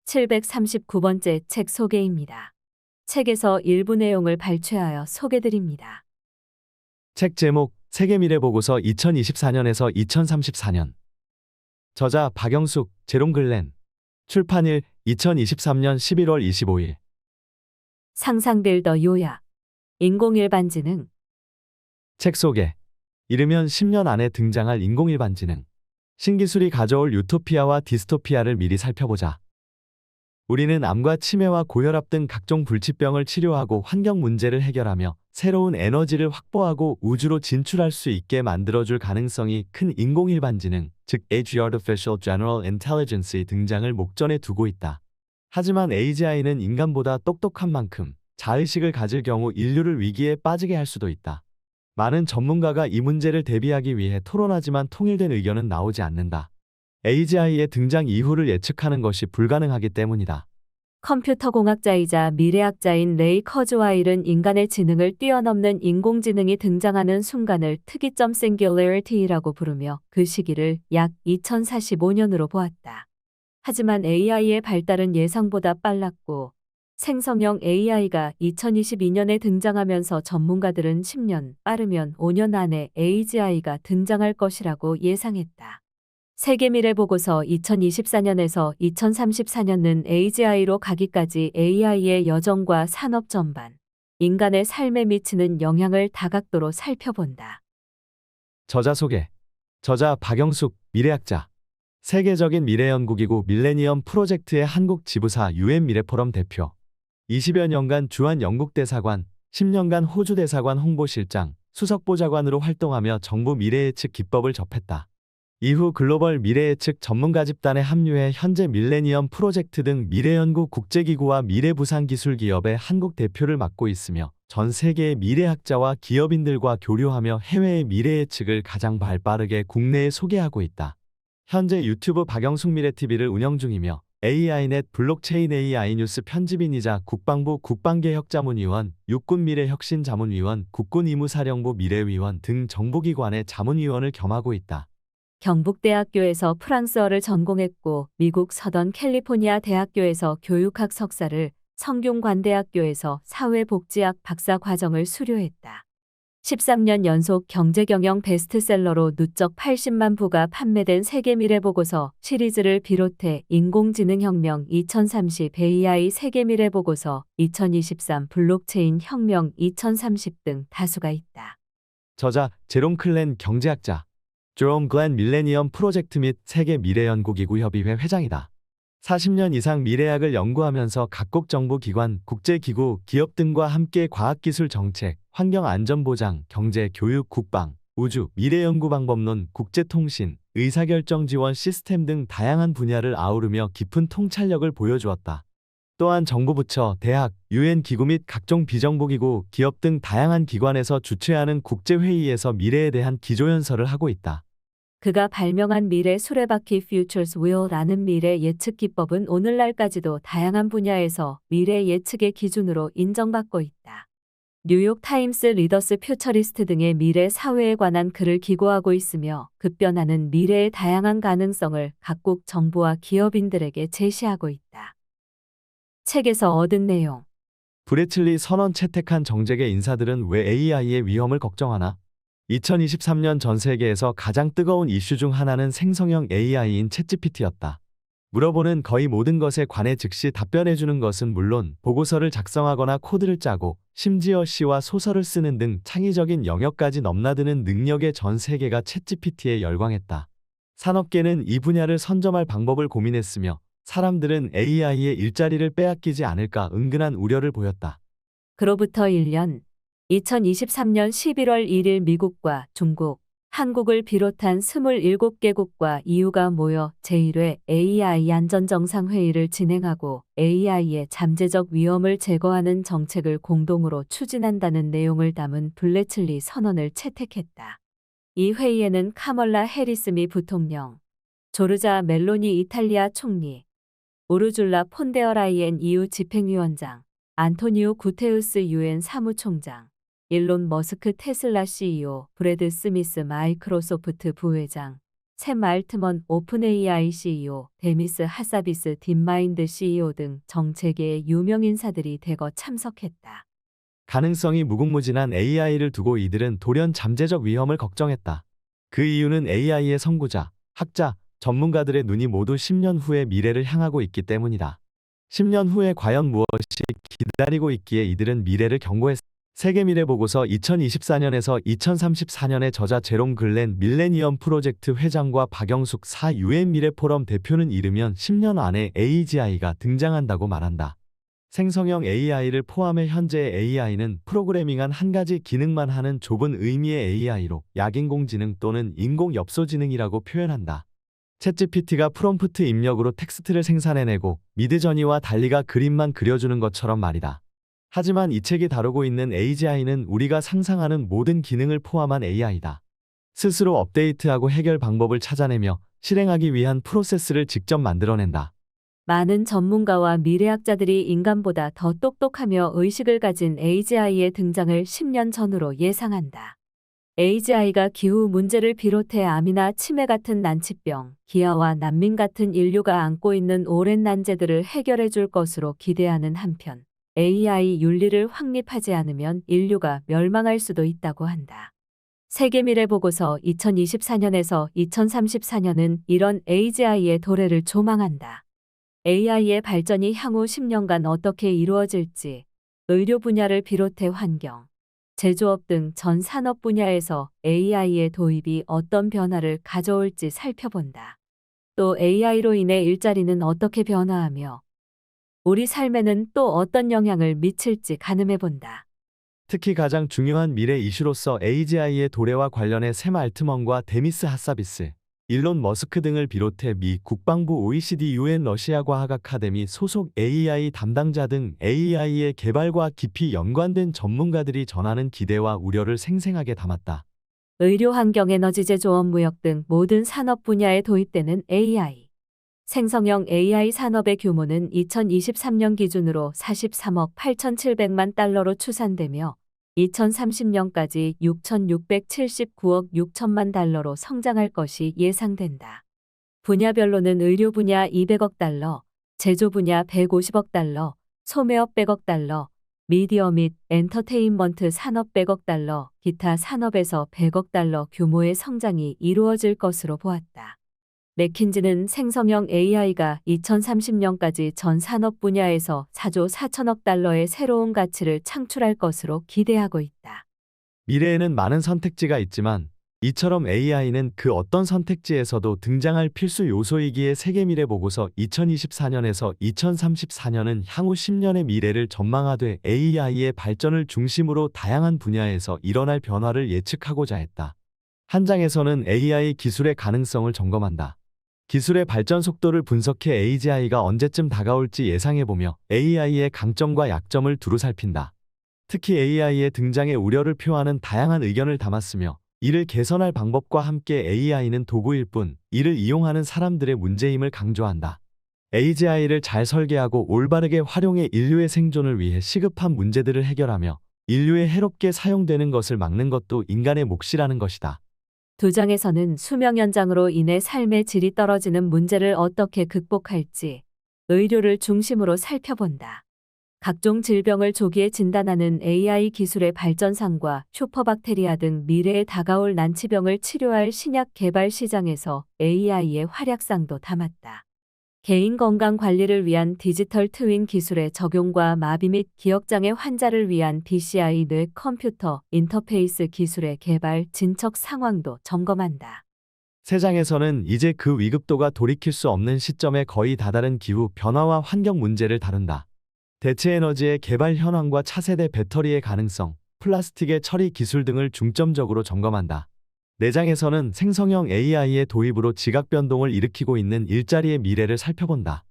739번째 책 소개입니다. 책에서 일부 내용을 발췌하여 소개드립니다. 책 제목 세계미래보고서 2024년에서 2034년. 저자 박영숙, 제롬 글렌. 출판일 2023년 11월 25일. 상상될 더 요약. 인공일반지능. 책 소개. 이르면 10년 안에 등장할 인공일반지능. 신기술이 가져올 유토피아와 디스토피아를 미리 살펴보자. 우리는 암과 치매와 고혈압 등 각종 불치병을 치료하고 환경 문제를 해결하며 새로운 에너지를 확보하고 우주로 진출할 수 있게 만들어줄 가능성이 큰 인공일반지능, 즉 AI Artificial General Intelligence의 등장을 목전에 두고 있다. 하지만 AGI는 인간보다 똑똑한 만큼 자의식을 가질 경우 인류를 위기에 빠지게 할 수도 있다. 많은 전문가가 이 문제를 대비하기 위해 토론하지만 통일된 의견은 나오지 않는다. AGI의 등장 이후를 예측하는 것이 불가능하기 때문이다. 컴퓨터공학자이자 미래학자인 레이 커즈와일은 인간의 지능을 뛰어넘는 인공지능이 등장하는 순간을 특이점 Singularity라고 부르며 그 시기를 약 2045년으로 보았다. 하지만 AI의 발달은 예상보다 빨랐고 생성형 AI가 2022년에 등장하면서 전문가들은 10년, 빠르면 5년 안에 AGI가 등장할 것이라고 예상했다. 세계미래보고서 2024년에서 2034년은 AGI로 가기까지 AI의 여정과 산업 전반, 인간의 삶에 미치는 영향을 다각도로 살펴본다. 저자 소개. 저자 박영숙, 미래학자. 세계적인 미래연구기구 밀레니엄 프로젝트의 한국 지부사 UN 미래포럼 대표. 20여 년간 주한 영국 대사관, 10년간 호주 대사관 홍보실장, 수석보좌관으로 활동하며 정부 미래예측 기법을 접했다. 이후 글로벌 미래예측 전문가 집단에 합류해 현재 밀레니엄 프로젝트 등 미래연구 국제기구와 미래부산기술기업의 한국 대표를 맡고 있으며 전 세계의 미래학자와 기업인들과 교류하며 해외의 미래예측을 가장 발빠르게 국내에 소개하고 있다. 현재 유튜브 박영숙 미래TV를 운영 중이며 AI넷 블록체인 AI 뉴스 편집인이자 국방부 국방개혁자문위원, 육군미래혁신자문위원, 국군의무사령부 미래위원 등 정보기관의 자문위원을 겸하고 있다. 경북대학교에서 프랑스어를 전공했고 미국 서던 캘리포니아 대학교에서 교육학 석사를, 성균관대학교에서 사회복지학 박사 과정을 수료했다. 13년 연속 경제경영 베스트셀러로 누적 80만 부가 판매된 세계미래보고서 시리즈를 비롯해 인공지능혁명 2030 AI 세계미래보고서 2023 블록체인 혁명 2030 등 다수가 있다. 저자 제롬 클렌 경제학자. 제롬 글렌 밀레니엄 프로젝트 및 세계 미래연구기구 협의회 회장이다. 40년 이상 미래학을 연구하면서 각국 정부기관, 국제기구, 기업 등과 함께 과학기술 정책, 환경안전보장, 경제, 교육, 국방, 우주, 미래연구방법론, 국제통신, 의사결정 지원 시스템 등 다양한 분야를 아우르며 깊은 통찰력을 보여주었다. 또한 정부 부처, 대학, UN 기구 및 각종 비정부기구, 기업 등 다양한 기관에서 주최하는 국제회의에서 미래에 대한 기조연설을 하고 있다. 그가 발명한 미래 수레바퀴 Futures Wheel라는 미래 예측 기법은 오늘날까지도 다양한 분야에서 미래 예측의 기준으로 인정받고 있다. 뉴욕 타임스 리더스 퓨처리스트 등의 미래 사회에 관한 글을 기고하고 있으며 급변하는 미래의 다양한 가능성을 각국 정부와 기업인들에게 제시하고 있다. 책에서 얻은 내용. 브레틀리 선언 채택한 정재계 인사들은 왜 AI의 위험을 걱정하나? 2023년 전 세계에서 가장 뜨거운 이슈 중 하나는 생성형 AI인 챗GPT였다. 물어보는 거의 모든 것에 관해 즉시 답변해주는 것은 물론 보고서를 작성하거나 코드를 짜고 심지어 시와 소설을 쓰는 등 창의적인 영역까지 넘나드는 능력에 전 세계가 챗GPT에 열광했다. 산업계는 이 분야를 선점할 방법을 고민했으며 사람들은 AI의 일자리를 빼앗기지 않을까 은근한 우려를 보였다. 그로부터 1년, 2023년 11월 1일 미국과 중국, 한국을 비롯한 27개국과 EU가 모여 제1회 AI 안전정상회의를 진행하고 AI의 잠재적 위험을 제거하는 정책을 공동으로 추진한다는 내용을 담은 블레틀리 선언을 채택했다. 이 회의에는 카멀라 해리스 미 부통령, 조르자 멜로니 이탈리아 총리, 우르줄라 폰데어 라이엔 EU 집행위원장, 안토니오 구테우스 UN 사무총장, 일론 머스크 테슬라 CEO, 브래드 스미스 마이크로소프트 부회장, 샘 알트먼 오픈 AI CEO, 데미스 하사비스 딥마인드 CEO 등 정체계의 유명 인사들이 대거 참석했다. 가능성이 무궁무진한 AI를 두고 이들은 돌연 잠재적 위험을 걱정했다. 그 이유는 AI의 선구자, 학자, 전문가들의 눈이 모두 10년 후의 미래를 향하고 있기 때문이다. 10년 후에 과연 무엇이 기다리고 있기에 이들은 미래를 경고했다. 세계미래보고서 2024년에서 2034년의 저자 제롬 글렌 밀레니엄 프로젝트 회장과 박영숙 사 UN 미래포럼 대표는 이르면 10년 안에 AGI가 등장한다고 말한다. 생성형 AI를 포함해 현재의 AI는 프로그래밍한 한 가지 기능만 하는 좁은 의미의 AI로 약인공지능 또는 인공엽소지능이라고 표현한다. 챗GPT가 프롬프트 입력으로 텍스트를 생산해내고 미드저니와 달리가 그림만 그려주는 것처럼 말이다. 하지만 이 책이 다루고 있는 AGI는 우리가 상상하는 모든 기능을 포함한 AI다. 스스로 업데이트하고 해결 방법을 찾아내며 실행하기 위한 프로세스를 직접 만들어낸다. 많은 전문가와 미래학자들이 인간보다 더 똑똑하며 의식을 가진 AGI의 등장을 10년 전으로 예상한다. AGI가 기후 문제를 비롯해 암이나 치매 같은 난치병, 기아와 난민 같은 인류가 안고 있는 오랜 난제들을 해결해 줄 것으로 기대하는 한편, AI 윤리를 확립하지 않으면 인류가 멸망할 수도 있다고 한다. 세계미래보고서 2024년에서 2034년은 이런 AGI의 도래를 조망한다. AI의 발전이 향후 10년간 어떻게 이루어질지, 의료 분야를 비롯해 환경, 제조업 등 전 산업 분야에서 AI의 도입이 어떤 변화를 가져올지 살펴본다. 또 AI로 인해 일자리는 어떻게 변화하며 우리 삶에는 또 어떤 영향을 미칠지 가늠해본다. 특히 가장 중요한 미래 이슈로서 AGI의 도래와 관련해 샘 알트먼과 데미스 하사비스, 일론 머스크 등을 비롯해 미 국방부 OECD UN 러시아 과학 아카데미 소속 AI 담당자 등 AI의 개발과 깊이 연관된 전문가들이 전하는 기대와 우려를 생생하게 담았다. 의료, 환경, 에너지, 제조업, 무역 등 모든 산업 분야에 도입되는 AI. 생성형 AI 산업의 규모는 2023년 기준으로 43억 8,700만 달러로 추산되며 2030년까지 6,679억 6천만 달러로 성장할 것이 예상된다. 분야별로는 의료 분야 200억 달러, 제조 분야 150억 달러, 소매업 100억 달러, 미디어 및 엔터테인먼트 산업 100억 달러, 기타 산업에서 100억 달러 규모의 성장이 이루어질 것으로 보았다. 맥킨지는 생성형 AI가 2030년까지 전 산업 분야에서 4조 4천억 달러의 새로운 가치를 창출할 것으로 기대하고 있다. 미래에는 많은 선택지가 있지만 이처럼 AI는 그 어떤 선택지에서도 등장할 필수 요소이기에 세계미래보고서 2024년에서 2034년은 향후 10년의 미래를 전망하되 AI의 발전을 중심으로 다양한 분야에서 일어날 변화를 예측하고자 했다. 한 장에서는 AI 기술의 가능성을 점검한다. 기술의 발전 속도를 분석해 AGI가 언제쯤 다가올지 예상해보며 AI의 강점과 약점을 두루 살핀다. 특히 AI의 등장에 우려를 표하는 다양한 의견을 담았으며 이를 개선할 방법과 함께 AI는 도구일 뿐 이를 이용하는 사람들의 문제임을 강조한다. AGI를 잘 설계하고 올바르게 활용해 인류의 생존을 위해 시급한 문제들을 해결하며 인류에 해롭게 사용되는 것을 막는 것도 인간의 몫이라는 것이다. 두 장에서는 수명 연장으로 인해 삶의 질이 떨어지는 문제를 어떻게 극복할지 의료를 중심으로 살펴본다. 각종 질병을 조기에 진단하는 AI 기술의 발전상과 슈퍼박테리아 등 미래에 다가올 난치병을 치료할 신약 개발 시장에서 AI의 활약상도 담았다. 개인 건강 관리를 위한 디지털 트윈 기술의 적용과 마비 및 기억장애 환자를 위한 BCI 뇌 컴퓨터 인터페이스 기술의 개발 진척 상황도 점검한다. 세 장에서는 이제 그 위급도가 돌이킬 수 없는 시점에 거의 다다른 기후 변화와 환경 문제를 다룬다. 대체 에너지의 개발 현황과 차세대 배터리의 가능성, 플라스틱의 처리 기술 등을 중점적으로 점검한다. 4장에서는 생성형 AI의 도입으로 지각 변동을 일으키고 있는 일자리의 미래를 살펴본다.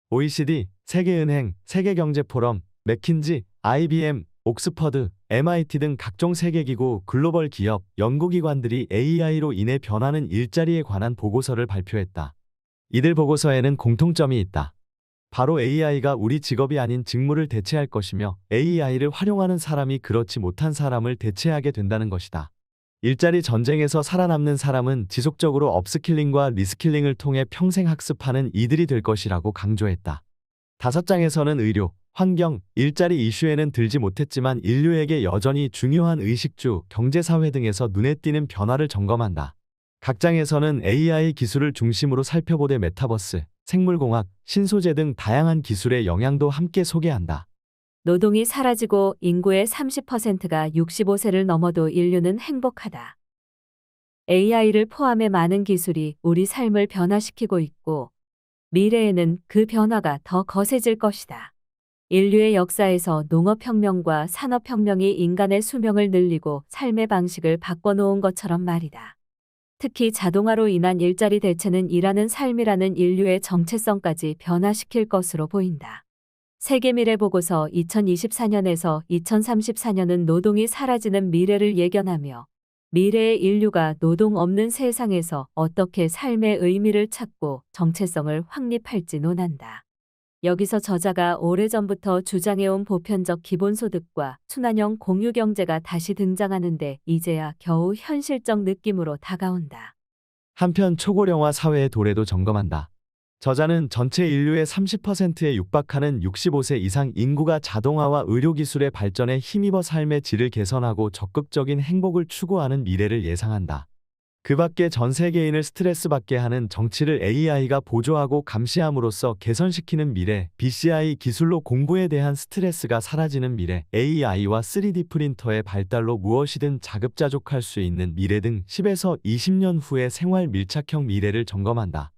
OECD, 세계은행, 세계경제포럼, 맥킨지, IBM, 옥스퍼드, MIT 등 각종 세계기구, 글로벌 기업, 연구기관들이 AI로 인해 변하는 일자리에 관한 보고서를 발표했다. 이들 보고서에는 공통점이 있다. 바로 AI가 우리 직업이 아닌 직무를 대체할 것이며 AI를 활용하는 사람이 그렇지 못한 사람을 대체하게 된다는 것이다. 일자리 전쟁에서 살아남는 사람은 지속적으로 업스킬링과 리스킬링을 통해 평생 학습하는 이들이 될 것이라고 강조했다. 5장에서는 의료, 환경, 일자리 이슈에는 들지 못했지만 인류에게 여전히 중요한 의식주, 경제사회 등에서 눈에 띄는 변화를 점검한다. 각 장에서는 AI 기술을 중심으로 살펴보되 메타버스, 생물공학, 신소재 등 다양한 기술의 영향도 함께 소개한다. 노동이 사라지고 인구의 30%가 65세를 넘어도 인류는 행복하다. AI를 포함해 많은 기술이 우리 삶을 변화시키고 있고 미래에는 그 변화가 더 거세질 것이다. 인류의 역사에서 농업혁명과 산업혁명이 인간의 수명을 늘리고 삶의 방식을 바꿔놓은 것처럼 말이다. 특히 자동화로 인한 일자리 대체는 일하는 삶이라는 인류의 정체성까지 변화시킬 것으로 보인다. 세계미래보고서 2024년에서 2034년은 노동이 사라지는 미래를 예견하며 미래의 인류가 노동 없는 세상에서 어떻게 삶의 의미를 찾고 정체성을 확립할지 논한다. 여기서 저자가 오래전부터 주장해온 보편적 기본소득과 순환형 공유경제가 다시 등장하는데 이제야 겨우 현실적 느낌으로 다가온다. 한편 초고령화 사회의 도래도 점검한다. 저자는 전체 인류의 30%에 육박하는 65세 이상 인구가 자동화와 의료기술의 발전에 힘입어 삶의 질을 개선하고 적극적인 행복을 추구하는 미래를 예상한다. 그 밖에 전 세계인을 스트레스받게 하는 정치를 AI가 보조하고 감시함으로써 개선시키는 미래, BCI 기술로 공부에 대한 스트레스가 사라지는 미래, AI와 3D 프린터의 발달로 무엇이든 자급자족할 수 있는 미래 등 10에서 20년 후의 생활 밀착형 미래를 점검한다.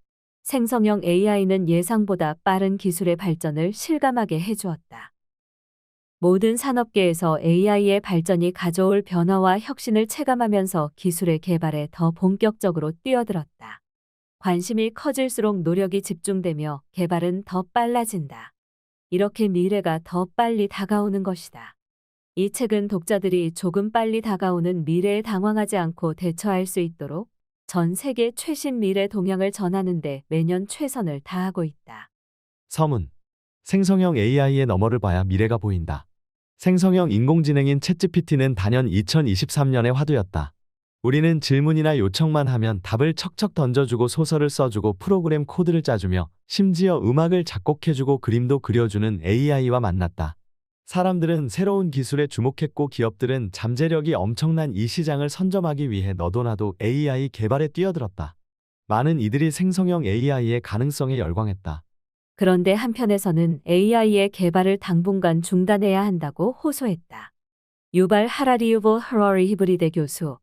생성형 AI는 예상보다 빠른 기술의 발전을 실감하게 해주었다. 모든 산업계에서 AI의 발전이 가져올 변화와 혁신을 체감하면서 기술의 개발에 더 본격적으로 뛰어들었다. 관심이 커질수록 노력이 집중되며 개발은 더 빨라진다. 이렇게 미래가 더 빨리 다가오는 것이다. 이 책은 독자들이 조금 빨리 다가오는 미래에 당황하지 않고 대처할 수 있도록 전 세계 최신 미래 동향을 전하는데 매년 최선을 다하고 있다. 서문. 생성형 AI의 너머를 봐야 미래가 보인다. 생성형 인공지능인 챗GPT는 단연 2023년의 화두였다. 우리는 질문이나 요청만 하면 답을 척척 던져주고 소설을 써주고 프로그램 코드를 짜주며 심지어 음악을 작곡해주고 그림도 그려주는 AI와 만났다. 사람들은 새로운 기술에 주목했고 기업들은 잠재력이 엄청난 이 시장을 선점하기 위해 너도나도 AI 개발에 뛰어들었다. 많은 이들이 생성형 AI의 가능성에 열광했다. 그런데 한편에서는 AI의 개발을 당분간 중단해야 한다고 호소했다. 유발 하라리우보 허러리 히브리대 교수,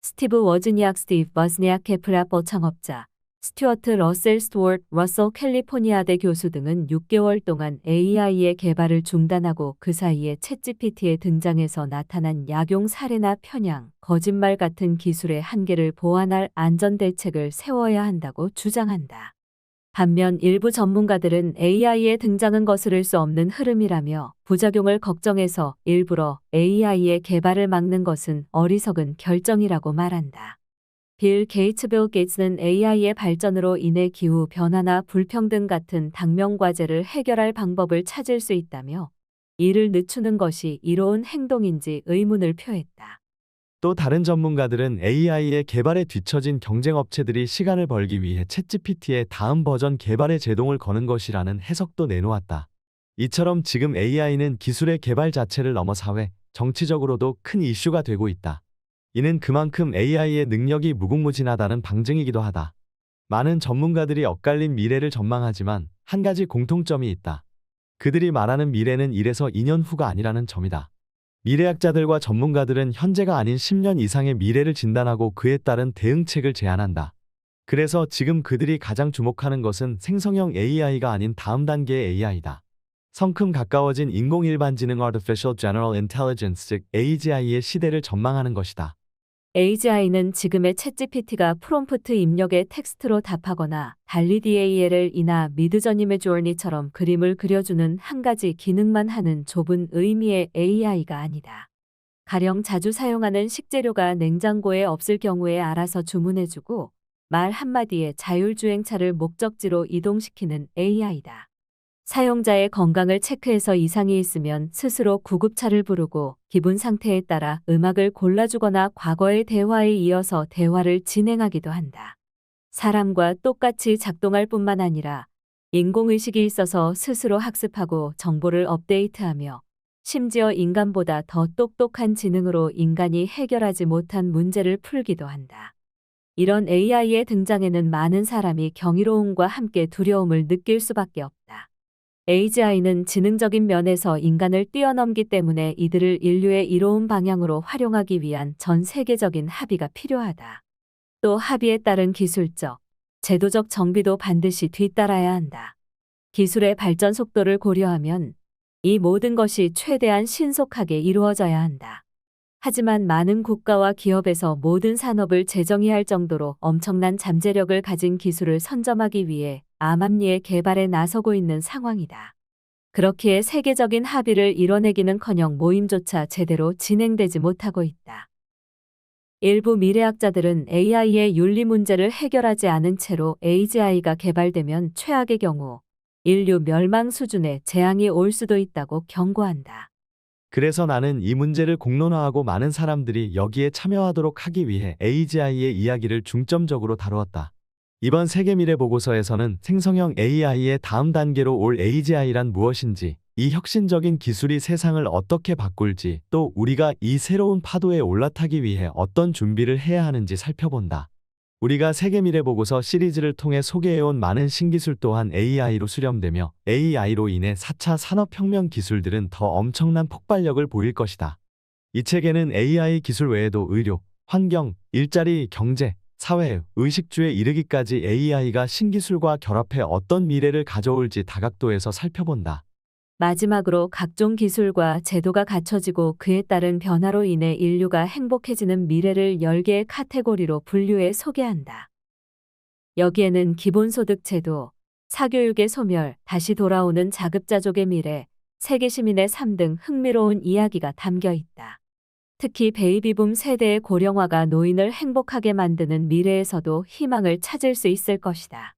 스티브 워즈니악 스티브 버즈니악 애플 창업자, 스튜어트 러셀 스튜어트 러셀 캘리포니아대 교수 등은 6개월 동안 AI의 개발을 중단하고 그 사이에 챗GPT의 등장에서 나타난 약용 사례나 편향, 거짓말 같은 기술의 한계를 보완할 안전 대책을 세워야 한다고 주장한다. 반면 일부 전문가들은 AI의 등장은 거스를 수 없는 흐름이라며 부작용을 걱정해서 일부러 AI의 개발을 막는 것은 어리석은 결정이라고 말한다. 빌 게이츠는 AI의 발전으로 인해 기후 변화나 불평등 같은 당면 과제를 해결할 방법을 찾을 수 있다며 이를 늦추는 것이 이로운 행동인지 의문을 표했다. 또 다른 전문가들은 AI의 개발에 뒤처진 경쟁업체들이 시간을 벌기 위해 챗GPT의 다음 버전 개발에 제동을 거는 것이라는 해석도 내놓았다. 이처럼 지금 AI는 기술의 개발 자체를 넘어 사회, 정치적으로도 큰 이슈가 되고 있다. 이는 그만큼 AI의 능력이 무궁무진하다는 방증이기도 하다. 많은 전문가들이 엇갈린 미래를 전망하지만 한 가지 공통점이 있다. 그들이 말하는 미래는 1에서 2년 후가 아니라는 점이다. 미래학자들과 전문가들은 현재가 아닌 10년 이상의 미래를 진단하고 그에 따른 대응책을 제안한다. 그래서 지금 그들이 가장 주목하는 것은 생성형 AI가 아닌 다음 단계의 AI다. 성큼 가까워진 인공일반지능 Artificial General Intelligence 즉 AGI의 시대를 전망하는 것이다. AGI는 지금의 챗GPT가 프롬프트 입력에 텍스트로 답하거나 달리 DALL이나 미드저님의 조얼니처럼 그림을 그려주는 한 가지 기능만 하는 좁은 의미의 AI가 아니다. 가령 자주 사용하는 식재료가 냉장고에 없을 경우에 알아서 주문해주고 말 한마디에 자율주행차를 목적지로 이동시키는 AI다. 사용자의 건강을 체크해서 이상이 있으면 스스로 구급차를 부르고 기분 상태에 따라 음악을 골라주거나 과거의 대화에 이어서 대화를 진행하기도 한다. 사람과 똑같이 작동할 뿐만 아니라 인공의식이 있어서 스스로 학습하고 정보를 업데이트하며 심지어 인간보다 더 똑똑한 지능으로 인간이 해결하지 못한 문제를 풀기도 한다. 이런 AI의 등장에는 많은 사람이 경이로움과 함께 두려움을 느낄 수밖에 없다. AGI는 지능적인 면에서 인간을 뛰어넘기 때문에 이들을 인류의 이로운 방향으로 활용하기 위한 전 세계적인 합의가 필요하다. 또 합의에 따른 기술적, 제도적 정비도 반드시 뒤따라야 한다. 기술의 발전 속도를 고려하면 이 모든 것이 최대한 신속하게 이루어져야 한다. 하지만 많은 국가와 기업에서 모든 산업을 재정의할 정도로 엄청난 잠재력을 가진 기술을 선점하기 위해 암암리의 개발에 나서고 있는 상황이다. 그렇기에 세계적인 합의를 이뤄내기는커녕 모임조차 제대로 진행되지 못하고 있다. 일부 미래학자들은 AI의 윤리 문제를 해결하지 않은 채로 AGI가 개발되면 최악의 경우 인류 멸망 수준의 재앙이 올 수도 있다고 경고한다. 그래서 나는 이 문제를 공론화하고 많은 사람들이 여기에 참여하도록 하기 위해 AGI의 이야기를 중점적으로 다루었다. 이번 세계미래보고서에서는 생성형 AI의 다음 단계로 올 AGI란 무엇인지, 이 혁신적인 기술이 세상을 어떻게 바꿀지, 또 우리가 이 새로운 파도에 올라타기 위해 어떤 준비를 해야 하는지 살펴본다. 우리가 세계미래보고서 시리즈를 통해 소개해온 많은 신기술 또한 AI로 수렴되며 AI로 인해 4차 산업혁명 기술들은 더 엄청난 폭발력을 보일 것이다. 이 책에는 AI 기술 외에도 의료, 환경, 일자리, 경제, 사회, 의식주에 이르기까지 AI가 신기술과 결합해 어떤 미래를 가져올지 다각도에서 살펴본다. 마지막으로 각종 기술과 제도가 갖춰지고 그에 따른 변화로 인해 인류가 행복해지는 미래를 10개의 카테고리로 분류해 소개한다. 여기에는 기본소득 제도, 사교육의 소멸, 다시 돌아오는 자급자족의 미래, 세계 시민의 삶 등 흥미로운 이야기가 담겨 있다. 특히 베이비붐 세대의 고령화가 노인을 행복하게 만드는 미래에서도 희망을 찾을 수 있을 것이다.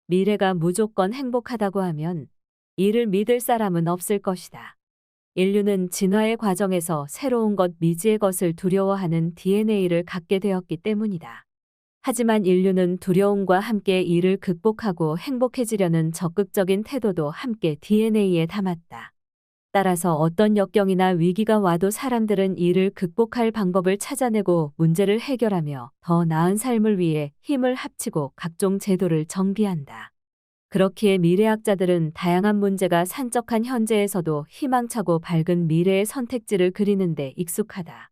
미래가 무조건 행복하다고 하면 이를 믿을 사람은 없을 것이다. 인류는 진화의 과정에서 새로운 것, 미지의 것을 두려워하는 DNA를 갖게 되었기 때문이다. 하지만 인류는 두려움과 함께 이를 극복하고 행복해지려는 적극적인 태도도 함께 DNA에 담았다. 따라서 어떤 역경이나 위기가 와도 사람들은 이를 극복할 방법을 찾아내고 문제를 해결하며 더 나은 삶을 위해 힘을 합치고 각종 제도를 정비한다. 그렇기에 미래학자들은 다양한 문제가 산적한 현재에서도 희망차고 밝은 미래의 선택지를 그리는 데 익숙하다.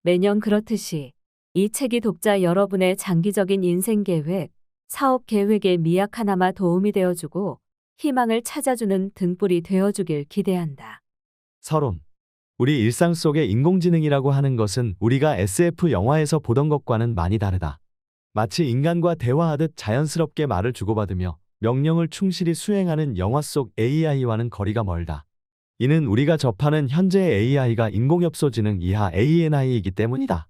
매년 그렇듯이 이 책이 독자 여러분의 장기적인 인생 계획, 사업 계획에 미약 하나마 도움이 되어주고 희망을 찾아주는 등불이 되어주길 기대한다. 서론. 우리 일상 속의 인공지능이라고 하는 것은 우리가 SF 영화에서 보던 것과는 많이 다르다. 마치 인간과 대화하듯 자연스럽게 말을 주고받으며 명령을 충실히 수행하는 영화 속 AI와는 거리가 멀다. 이는 우리가 접하는 현재의 AI가 인공협소지능 이하 ANI이기 때문이다.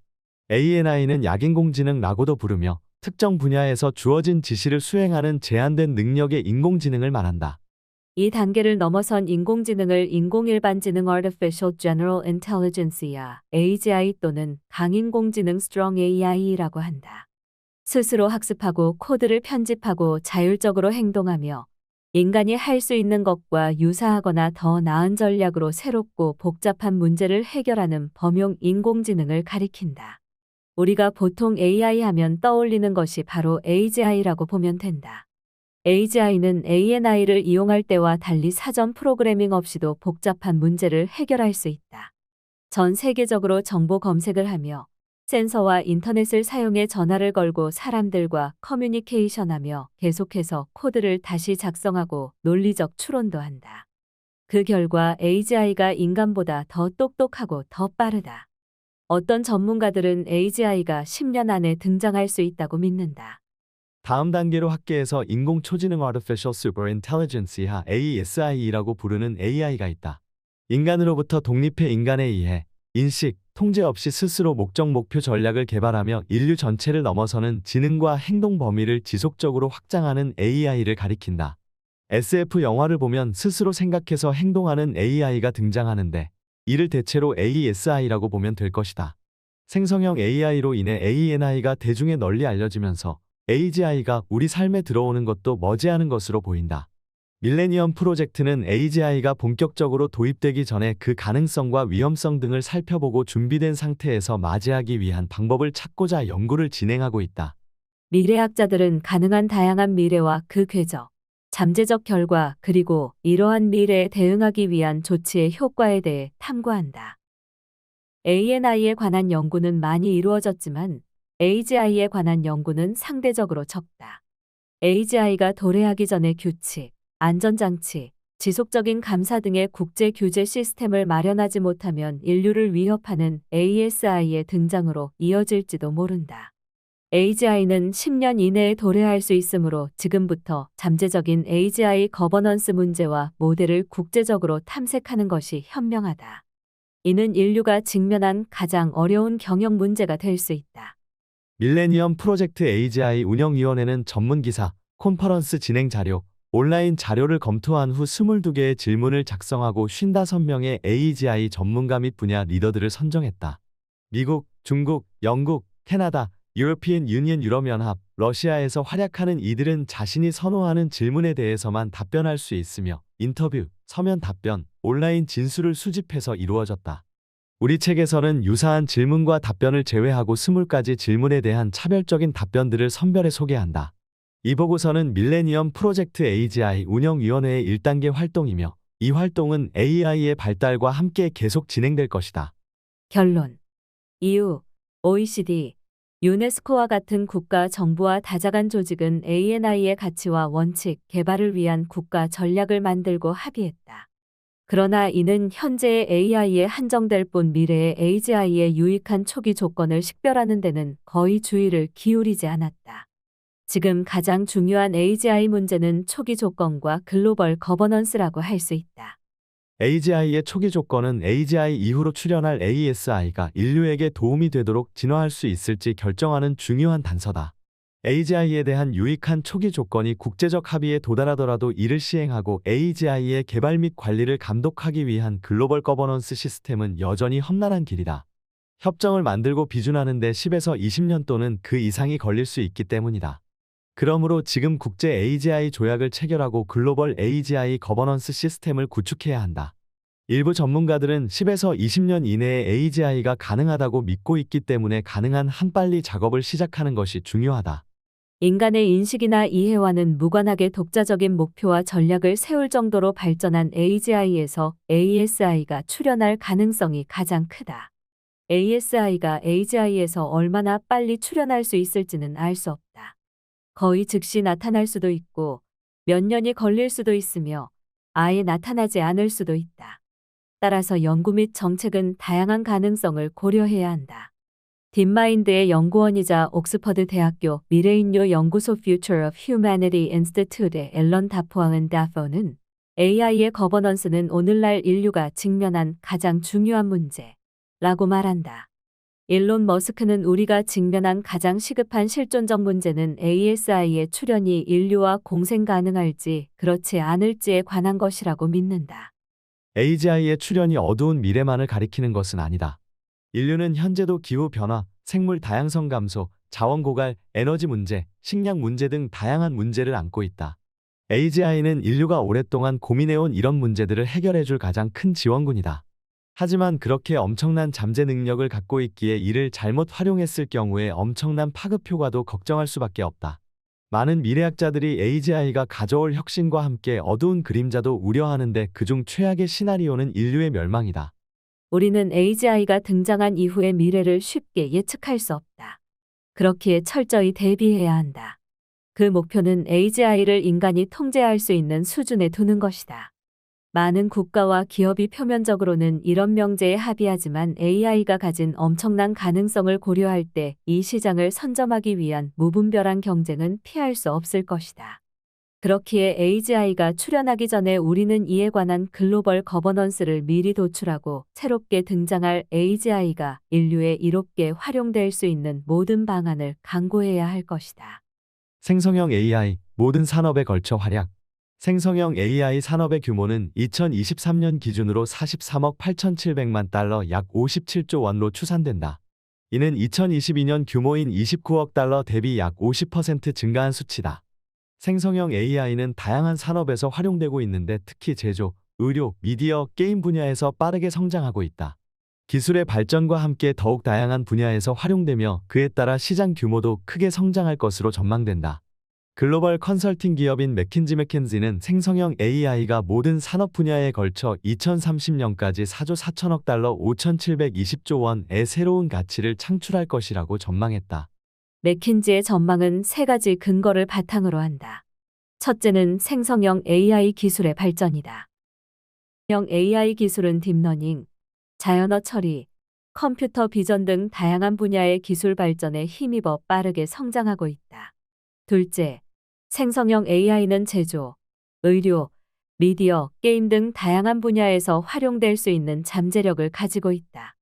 ANI는 약인공지능라고도 부르며 특정 분야에서 주어진 지시를 수행하는 제한된 능력의 인공지능을 말한다. 이 단계를 넘어선 인공지능을 인공일반지능 Artificial General Intelligence야 AGI 또는 강인공지능 Strong AI라고 한다. 스스로 학습하고 코드를 편집하고 자율적으로 행동하며 인간이 할 수 있는 것과 유사하거나 더 나은 전략으로 새롭고 복잡한 문제를 해결하는 범용 인공지능을 가리킨다. 우리가 보통 AI 하면 떠올리는 것이 바로 AGI라고 보면 된다. AGI는 ANI를 이용할 때와 달리 사전 프로그래밍 없이도 복잡한 문제를 해결할 수 있다. 전 세계적으로 정보 검색을 하며 센서와 인터넷을 사용해 전화를 걸고 사람들과 커뮤니케이션하며 계속해서 코드를 다시 작성하고 논리적 추론도 한다. 그 결과 AGI가 인간보다 더 똑똑하고 더 빠르다. 어떤 전문가들은 AGI가 10년 안에 등장할 수 있다고 믿는다. 다음 단계로 학계에서 인공초지능 Artificial Super Intelligence 이하 ASI라고 부르는 AI가 있다. 인간으로부터 독립해 인간에 의해 인식, 통제 없이 스스로 목적 목표 전략을 개발하며 인류 전체를 넘어서는 지능과 행동 범위를 지속적으로 확장하는 AI를 가리킨다. SF 영화를 보면 스스로 생각해서 행동하는 AI가 등장하는데 이를 대체로 ASI라고 보면 될 것이다. 생성형 AI로 인해 ANI가 대중에 널리 알려지면서 AGI가 우리 삶에 들어오는 것도 머지않은 것으로 보인다. 밀레니엄 프로젝트는 AGI가 본격적으로 도입되기 전에 그 가능성과 위험성 등을 살펴보고 준비된 상태에서 맞이하기 위한 방법을 찾고자 연구를 진행하고 있다. 미래학자들은 가능한 다양한 미래와 그 궤적, 잠재적 결과 그리고 이러한 미래에 대응하기 위한 조치의 효과에 대해 탐구한다. ANI에 관한 연구는 많이 이루어졌지만 AGI에 관한 연구는 상대적으로 적다. AGI가 도래하기 전에 규칙, 안전장치, 지속적인 감사 등의 국제 규제 시스템을 마련하지 못하면 인류를 위협하는 ASI의 등장으로 이어질지도 모른다. AGI는 10년 이내에 도래할 수 있으므로 지금부터 잠재적인 AGI 거버넌스 문제와 모델을 국제적으로 탐색하는 것이 현명하다. 이는 인류가 직면한 가장 어려운 경영 문제가 될 수 있다. 밀레니엄 프로젝트 AGI 운영위원회는 전문 기사, 콘퍼런스 진행 자료, 온라인 자료를 검토한 후 22개의 질문을 작성하고 55명의 AGI 전문가 및 분야 리더들을 선정했다. 미국, 중국, 영국, 캐나다, 유러피안 유니언 유럽연합, 러시아에서 활약하는 이들은 자신이 선호하는 질문에 대해서만 답변할 수 있으며 인터뷰, 서면 답변, 온라인 진술을 수집해서 이루어졌다. 우리 책에서는 유사한 질문과 답변을 제외하고 20가지 질문에 대한 차별적인 답변들을 선별해 소개한다. 이 보고서는 밀레니엄 프로젝트 AGI 운영위원회의 1단계 활동이며 이 활동은 AI의 발달과 함께 계속 진행될 것이다. 결론. EU, OECD, 유네스코와 같은 국가 정부와 다자간 조직은 ANI의 가치와 원칙, 개발을 위한 국가 전략을 만들고 합의했다. 그러나 이는 현재의 AI에 한정될 뿐 미래의 AGI의 유익한 초기 조건을 식별하는 데는 거의 주의를 기울이지 않았다. 지금 가장 중요한 AGI 문제는 초기 조건과 글로벌 거버넌스라고 할 수 있다. AGI의 초기 조건은 AGI 이후로 출현할 ASI가 인류에게 도움이 되도록 진화할 수 있을지 결정하는 중요한 단서다. AGI에 대한 유익한 초기 조건이 국제적 합의에 도달하더라도 이를 시행하고 AGI의 개발 및 관리를 감독하기 위한 글로벌 거버넌스 시스템은 여전히 험난한 길이다. 협정을 만들고 비준하는 데 10에서 20년 또는 그 이상이 걸릴 수 있기 때문이다. 그러므로 지금 국제 AGI 조약을 체결하고 글로벌 AGI 거버넌스 시스템을 구축해야 한다. 일부 전문가들은 10에서 20년 이내에 AGI가 가능하다고 믿고 있기 때문에 가능한 한 빨리 작업을 시작하는 것이 중요하다. 인간의 인식이나 이해와는 무관하게 독자적인 목표와 전략을 세울 정도로 발전한 AGI에서 ASI가 출현할 가능성이 가장 크다. ASI가 AGI에서 얼마나 빨리 출현할 수 있을지는 알 수 없다. 거의 즉시 나타날 수도 있고 몇 년이 걸릴 수도 있으며 아예 나타나지 않을 수도 있다. 따라서 연구 및 정책은 다양한 가능성을 고려해야 한다. 딥마인드의 연구원이자 옥스퍼드 대학교 미래인류 연구소 Future of Humanity Institute의 앨런 다포항은 다포는 AI의 거버넌스는 오늘날 인류가 직면한 가장 중요한 문제라고 말한다. 일론 머스크는 우리가 직면한 가장 시급한 실존적 문제는 ASI의 출현이 인류와 공생 가능할지 그렇지 않을지에 관한 것이라고 믿는다. AGI의 출현이 어두운 미래만을 가리키는 것은 아니다. 인류는 현재도 기후변화, 생물 다양성 감소, 자원 고갈, 에너지 문제, 식량 문제 등 다양한 문제를 안고 있다. AGI는 인류가 오랫동안 고민해온 이런 문제들을 해결해줄 가장 큰 지원군이다. 하지만 그렇게 엄청난 잠재 능력을 갖고 있기에 이를 잘못 활용했을 경우에 엄청난 파급 효과도 걱정할 수밖에 없다. 많은 미래학자들이 AGI가 가져올 혁신과 함께 어두운 그림자도 우려하는데 그중 최악의 시나리오는 인류의 멸망이다. 우리는 AGI가 등장한 이후의 미래를 쉽게 예측할 수 없다. 그렇기에 철저히 대비해야 한다. 그 목표는 AGI를 인간이 통제할 수 있는 수준에 두는 것이다. 많은 국가와 기업이 표면적으로는 이런 명제에 합의하지만 AI가 가진 엄청난 가능성을 고려할 때 이 시장을 선점하기 위한 무분별한 경쟁은 피할 수 없을 것이다. 그렇기에 AGI가 출현하기 전에 우리는 이에 관한 글로벌 거버넌스를 미리 도출하고 새롭게 등장할 AGI가 인류에 이롭게 활용될 수 있는 모든 방안을 강구해야 할 것이다. 생성형 AI, 모든 산업에 걸쳐 활약. 생성형 AI 산업의 규모는 2023년 기준으로 43억 8,700만 달러 약 57조 원로 추산된다. 이는 2022년 규모인 29억 달러 대비 약 50% 증가한 수치다. 생성형 AI는 다양한 산업에서 활용되고 있는데 특히 제조, 의료, 미디어, 게임 분야에서 빠르게 성장하고 있다. 기술의 발전과 함께 더욱 다양한 분야에서 활용되며 그에 따라 시장 규모도 크게 성장할 것으로 전망된다. 글로벌 컨설팅 기업인 맥킨지는 생성형 AI가 모든 산업 분야에 걸쳐 2030년까지 4조 4천억 달러 5,720조 원의 새로운 가치를 창출할 것이라고 전망했다. 맥킨지의 전망은 세 가지 근거를 바탕으로 한다. 첫째는 생성형 AI 기술의 발전이다. 형 AI 기술은 딥러닝, 자연어 처리, 컴퓨터 비전 등 다양한 분야의 기술 발전에 힘입어 빠르게 성장하고 있다. 둘째, 생성형 AI는 제조, 의료, 미디어, 게임 등 다양한 분야에서 활용될 수 있는 잠재력을 가지고 있다.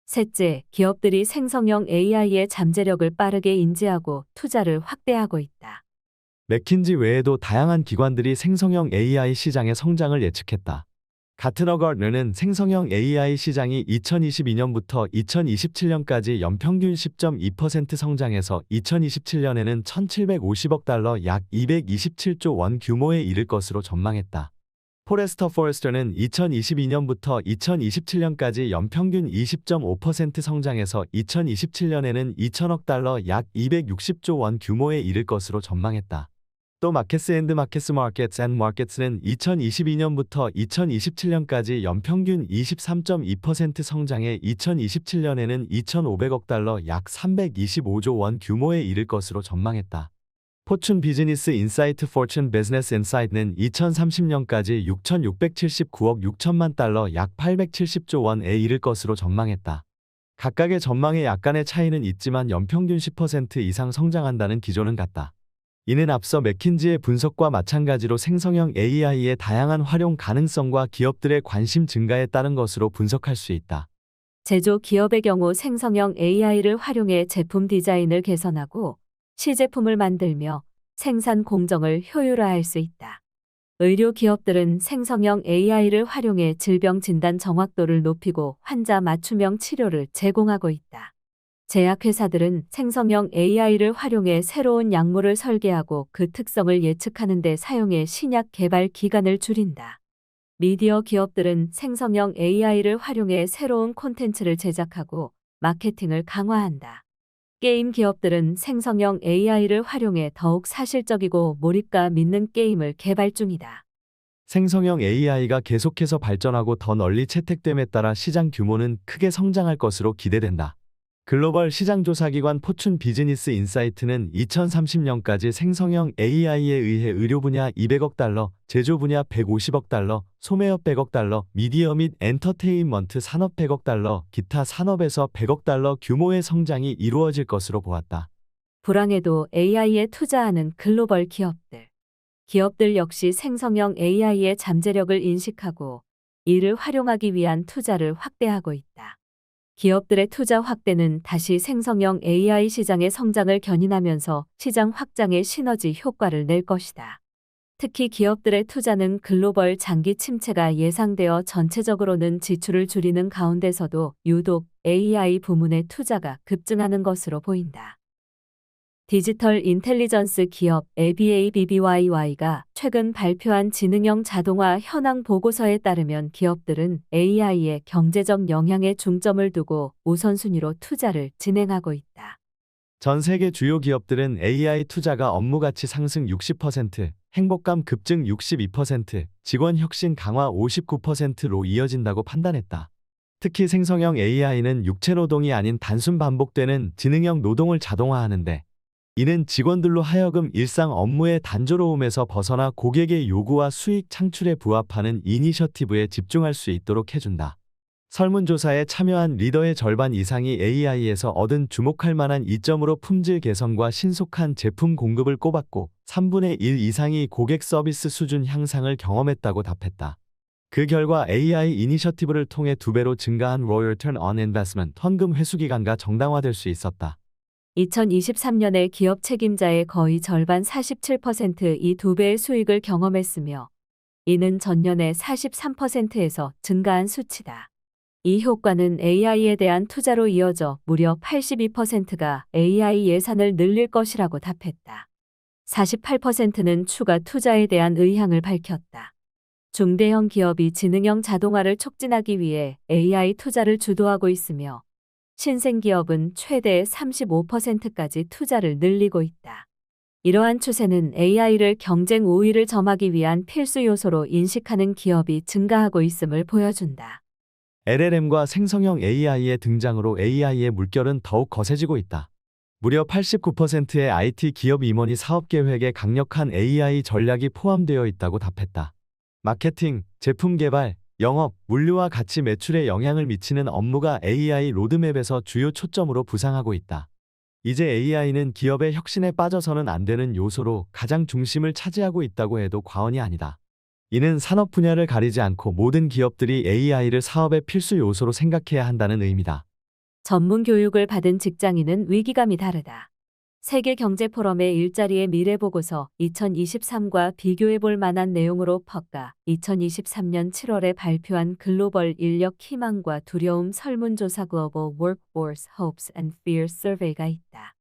셋째, 기업들이 생성형 AI의 잠재력을 빠르게 인지하고 투자를 확대하고 있다. 맥킨지 외에도 다양한 기관들이 생성형 AI 시장의 성장을 예측했다. 가트너거트너는 생성형 AI 시장이 2022년부터 2027년까지 연평균 10.2% 성장해서 2027년에는 1,750억 달러 약 227조 원 규모에 이를 것으로 전망했다. 포레스터는 2022년부터 2027년까지 연평균 20.5% 성장해서 2027년에는 2천억 달러 약 260조 원 규모에 이를 것으로 전망했다. 또 마켓스는 2022년부터 2027년까지 연평균 23.2% 성장해 2027년에는 2,500억 달러 약 325조 원 규모에 이를 것으로 전망했다. 포춘 비즈니스 인사이트 는 2030년까지 6,679억 6천만 달러 약 870조 원에 이를 것으로 전망했다. 각각의 전망에 약간의 차이는 있지만 연평균 10% 이상 성장한다는 기조는 같다. 이는 앞서 맥킨지의 분석과 마찬가지로 생성형 AI의 다양한 활용 가능성과 기업들의 관심 증가에 따른 것으로 분석할 수 있다. 제조 기업의 경우 생성형 AI를 활용해 제품 디자인을 개선하고 시제품을 만들며 생산 공정을 효율화할 수 있다. 의료 기업들은 생성형 AI를 활용해 질병 진단 정확도를 높이고 환자 맞춤형 치료를 제공하고 있다. 제약회사들은 생성형 AI를 활용해 새로운 약물을 설계하고 그 특성을 예측하는 데 사용해 신약 개발 기간을 줄인다. 미디어 기업들은 생성형 AI를 활용해 새로운 콘텐츠를 제작하고 마케팅을 강화한다. 게임 기업들은 생성형 AI를 활용해 더욱 사실적이고 몰입감 있는 게임을 개발 중이다. 생성형 AI가 계속해서 발전하고 더 널리 채택됨에 따라 시장 규모는 크게 성장할 것으로 기대된다. 글로벌 시장조사기관 포춘 비즈니스 인사이트는 2030년까지 생성형 AI에 의해 의료 분야 200억 달러, 제조 분야 150억 달러, 소매업 100억 달러, 미디어 및 엔터테인먼트 산업 100억 달러, 기타 산업에서 100억 달러 규모의 성장이 이루어질 것으로 보았다. 불황에도 AI에 투자하는 글로벌 기업들. 기업들 역시 생성형 AI의 잠재력을 인식하고 이를 활용하기 위한 투자를 확대하고 있다. 기업들의 투자 확대는 다시 생성형 AI 시장의 성장을 견인하면서 시장 확장의 시너지 효과를 낼 것이다. 특히 기업들의 투자는 글로벌 장기 침체가 예상되어 전체적으로는 지출을 줄이는 가운데서도 유독 AI 부문의 투자가 급증하는 것으로 보인다. 디지털 인텔리전스 기업 ABABBYY가 최근 발표한 지능형 자동화 현황 보고서에 따르면 기업들은 AI의 경제적 영향에 중점을 두고 우선순위로 투자를 진행하고 있다. 전 세계 주요 기업들은 AI 투자가 업무 가치 상승 60%, 행복감 급증 62%, 직원 혁신 강화 59%로 이어진다고 판단했다. 특히 생성형 AI는 육체 노동이 아닌 단순 반복되는 지능형 노동을 자동화하는데 이는 직원들로 하여금 일상 업무의 단조로움에서 벗어나 고객의 요구와 수익 창출에 부합하는 이니셔티브에 집중할 수 있도록 해준다. 설문조사에 참여한 리더의 절반 이상이 AI에서 얻은 주목할 만한 이점으로 품질 개선과 신속한 제품 공급을 꼽았고 3분의 1 이상이 고객 서비스 수준 향상을 경험했다고 답했다. 그 결과 AI 이니셔티브를 통해 2배로 증가한 Return on Investment 헌금 회수 기간과 정당화될 수 있었다. 2023년에 기업 책임자의 거의 절반 47% 이 2배의 수익을 경험했으며 이는 전년의 43%에서 증가한 수치다. 이 효과는 AI에 대한 투자로 이어져 무려 82%가 AI 예산을 늘릴 것이라고 답했다. 48%는 추가 투자에 대한 의향을 밝혔다. 중대형 기업이 지능형 자동화를 촉진하기 위해 AI 투자를 주도하고 있으며 신생기업은 최대 35%까지 투자를 늘리고 있다. 이러한 추세는 AI를 경쟁 우위를 점하기 위한 필수 요소로 인식하는 기업이 증가하고 있음을 보여준다. LLM과 생성형 AI의 등장으로 AI의 물결은 더욱 거세지고 있다. 무려 89%의 IT 기업 임원이 사업 계획에 강력한 AI 전략이 포함되어 있다고 답했다. 마케팅, 제품 개발, 영업, 물류와 가치 매출에 영향을 미치는 업무가 AI 로드맵에서 주요 초점으로 부상하고 있다. 이제 AI는 기업의 혁신에 빠져서는 안 되는 요소로 가장 중심을 차지하고 있다고 해도 과언이 아니다. 이는 산업 분야를 가리지 않고 모든 기업들이 AI를 사업의 필수 요소로 생각해야 한다는 의미다. 전문 교육을 받은 직장인은 위기감이 다르다. 세계경제포럼의 일자리의 미래보고서 2023과 비교해 볼 만한 내용으로 퍼가 2023년 7월에 발표한 글로벌 인력 희망과 두려움 설문조사 Global Workforce Hopes and Fears Survey가 있다.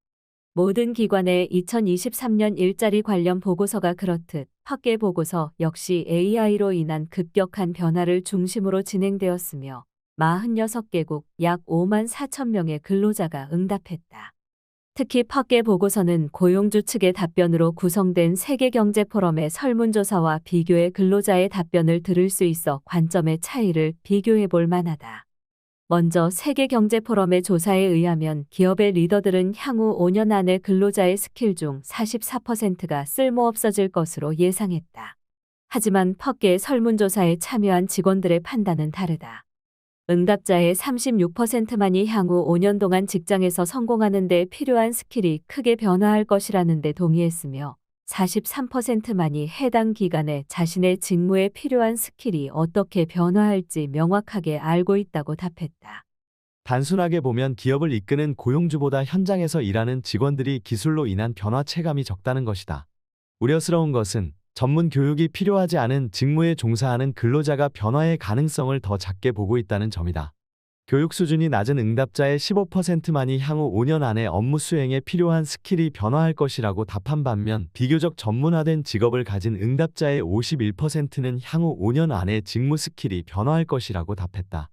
모든 기관의 2023년 일자리 관련 보고서가 그렇듯 퍼의 보고서 역시 AI로 인한 급격한 변화를 중심으로 진행되었으며 46개국 약 5만 4천 명의 근로자가 응답했다. 특히 퍼의 보고서는 고용주 측의 답변으로 구성된 세계경제포럼의 설문조사와 비교해 근로자의 답변을 들을 수 있어 관점의 차이를 비교해 볼 만하다. 먼저 세계경제포럼의 조사에 의하면 기업의 리더들은 향후 5년 안에 근로자의 스킬 중 44%가 쓸모없어질 것으로 예상했다. 하지만 퍼의 설문조사에 참여한 직원들의 판단은 다르다. 응답자의 36%만이 향후 5년 동안 직장에서 성공하는 데 필요한 스킬이 크게 변화할 것이라는 데 동의했으며 43%만이 해당 기간에 자신의 직무에 필요한 스킬이 어떻게 변화할지 명확하게 알고 있다고 답했다. 단순하게 보면 기업을 이끄는 고용주보다 현장에서 일하는 직원들이 기술로 인한 변화 체감이 적다는 것이다. 우려스러운 것은 전문 교육이 필요하지 않은 직무에 종사하는 근로자가 변화의 가능성을 더 작게 보고 있다는 점이다. 교육 수준이 낮은 응답자의 15%만이 향후 5년 안에 업무 수행에 필요한 스킬이 변화할 것이라고 답한 반면 비교적 전문화된 직업을 가진 응답자의 51%는 향후 5년 안에 직무 스킬이 변화할 것이라고 답했다.